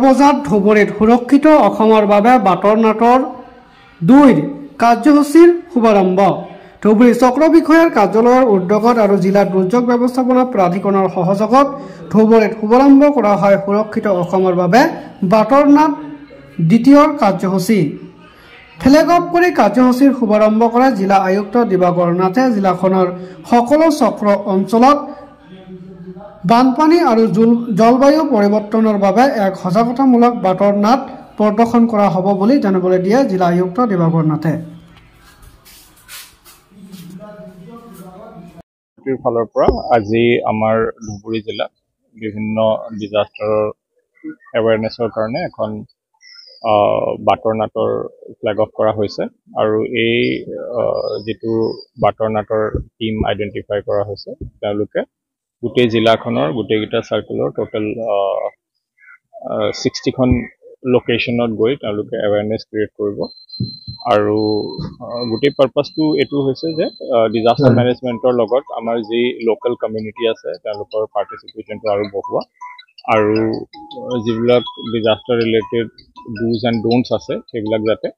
বজাত ধুবুৰীত সুৰক্ষিত অসমৰ বাবে বাটৰ নাটৰ 2 কাৰ্যসূচীৰ শুভাৰম্ভ। ধুবুৰী চক্ৰ বিষয়াৰ কাৰ্যালয়ৰ উদ্যোগত আৰু জিলা দুৰ্যোগ ব্যৱস্থাপনা প্ৰাধিকৰণৰ সহযোগত ধুবুৰীত শুভাৰম্ভ কৰা হয় সুৰক্ষিত অসমৰ বাবে বাটৰ নাট 2য় কাৰ্যসূচী। ফ্লেগ অফ কৰি কাৰ্যসূচীৰ শুভাৰম্ভ কৰে জিলা আয়ুক্ত দিবাকৰ নাথে। জিলাখনৰ সকলো চক্ৰ অঞ্চলত বানপানী আৰু জলবায়ু পৰিৱৰ্তনৰ বাবে এক সজাগতামূলক বাটৰ নাট প্ৰদৰ্শন কৰা হ'ব বুলি জানিবলৈ দিয়ে জিলা আয়ুক্ত দিবাকৰ নাথে। ফালৰ পৰা আজি আমাৰ ধুবুৰী জিলাত বিভিন্ন ডিজাষ্টাৰৰ এৱাৰনেছৰ কাৰণে এখন বাটৰ নাটৰ ফ্লেগ অফ কৰা হৈছে আৰু এই যিটো বাটৰ নাটৰ টিম আইডেণ্টিফাই কৰা হৈছে তেওঁলোকে গোটেই জিলাখনৰ গোটেইকেইটা চাৰ্কেলৰ টোটেল 60খন লোকেশ্যনত গৈ তেওঁলোকে এৱাৰনেছ ক্ৰিয়েট কৰিব আৰু গোটেই পাৰপাছটো এইটো হৈছে যে ডিজাষ্টাৰ মেনেজমেণ্টৰ লগত আমাৰ যি লোকেল কমিউনিটি আছে তেওঁলোকৰ পাৰ্টিচিপেশ্যনটো আৰু বঢ়োৱা আৰু যিবিলাক ডিজাষ্টাৰ ৰিলেটেড ডুজ এণ্ড ডোণ্টছ আছে সেইবিলাক যাতে